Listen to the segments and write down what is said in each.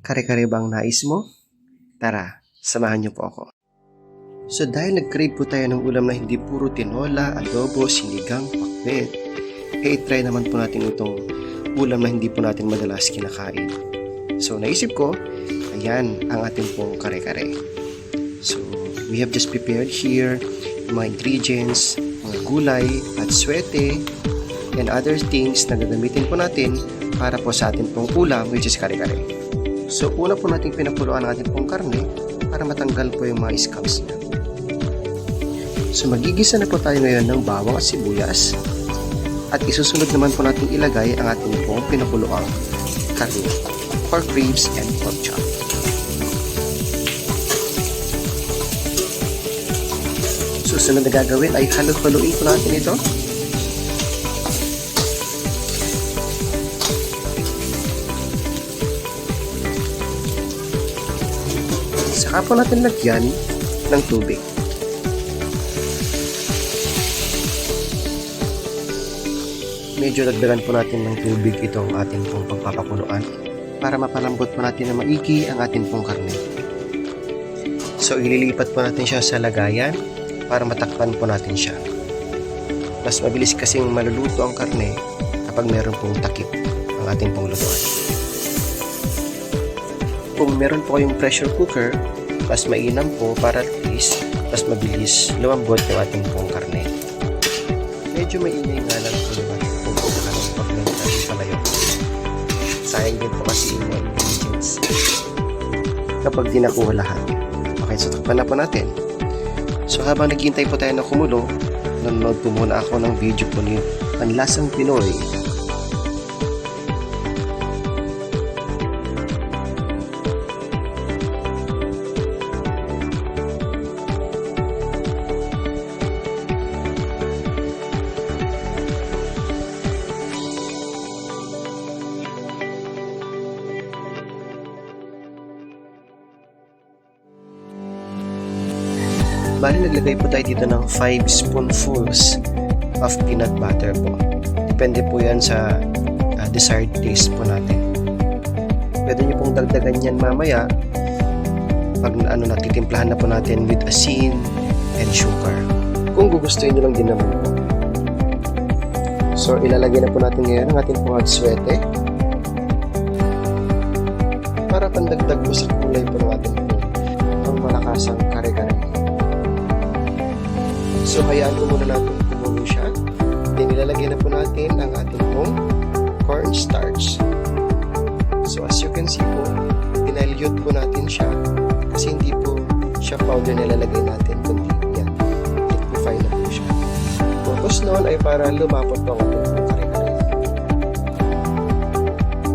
Kare-kare bang nais mo? Tara, samahan niyo po ako. So dahil nag-crave po tayo ng ulam na hindi puro tinola, adobo, sinigang, pakbet, try naman po natin itong ulam na hindi po natin madalas kinakain. So naisip ko, ayan ang ating pong kare-kare. So we have just prepared here mga ingredients, mga gulay at swete and other things na gagamitin po natin para po sa ating pong ulam, which is kare-kare. So una po natin pinakuluan ang ating pong karne para matanggal po yung mga scabs niya. So magigisa na po tayo ngayon ng bawang at sibuyas at isusunod naman po natin ilagay ang ating pong pinakuluang karne, pork ribs and pork chop. Susunod na gagawin ay halo-haluin po natin ito. Saka po natin lagyan ng tubig. Medyo dagdagan po natin ng tubig itong ating pong pagpapakuluan para mapalambot po natin na maigi ang ating pong karne. So ililipat po natin siya sa lagayan para matakpan po natin siya. Mas mabilis kasing maluluto ang karne kapag meron pong takip ang ating pong lutuan. Kung meron po kayong pressure cooker, mas mainam po para at least mas mabilis lumambot yung ating pong karne. Medyo maingay nga lang po naman kung kumakalong pag nagkaroon palayo. Sayang din po kasi yung mga ingredients kapag di nakuha lahat. Okay, so takpan na po natin. So habang naghihintay po tayo na kumulo, nanonood po muna ako ng video po ni Panlasang Pinoy. Bali, naglagay po tayo dito ng 5 spoonfuls of peanut butter po. Depende po yan sa desired taste po natin. Pwede nyo pong dagdagan yan mamaya pag natitimplahan na po natin with asin and sugar. Kung gugustuhin nyo lang din naman po. So, ilalagay na po natin ngayon ang ating pong swete para pandagdag po sa kulay po ng ating pong malakasang kare-kare. So, hayaan po muna natin kumulo siya. Then, ilalagay na po natin ang ating pong cornstarch. So, as you can see po, dinilute po natin siya kasi hindi po siya powder na ilalagay natin, kundi yan. Liquefy na po siya. Purpose noon ay para lumapot po ang ating pong kare-kare.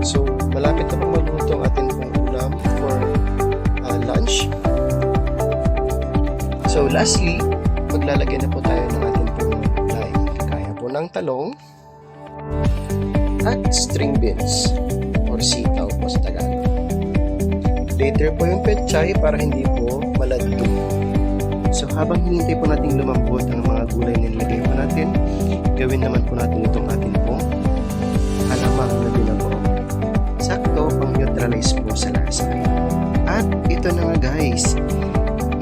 So, malapit na po maluto ang ating pong ulam for lunch. So, lastly, maglalagay na po tayo ng ating pong gulay. Kaya po ng talong at string beans or sitaw po sa Tagalog. Later po yung pechay para hindi po maladto. So habang hinintay po natin lumambot ang mga gulay na nilagay po natin, gawin naman po natin itong ating pong alamang na binagoong. Sakto pang neutralize po sa lasa. At ito na nga guys,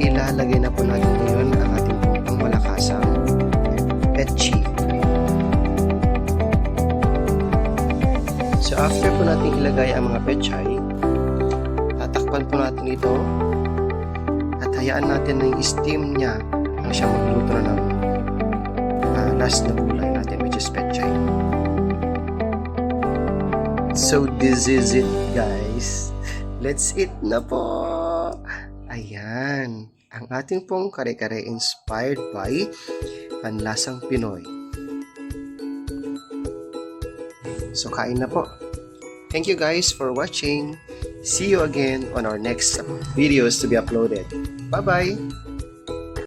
ilalagay na po natin ngayon ang ating malakasang petchi. So after po natin ilagay ang mga petchay, tatakpan po natin ito at hayaan natin na yung steam niya na siya magluto na ng last na gulay natin, which is petchay. So this is it guys. Let's eat na po. Ayan ang ating pong kare-kare inspired by Panlasang Pinoy. So kain na po. Thank you guys for watching. See you again on our next videos to be uploaded. Bye-bye!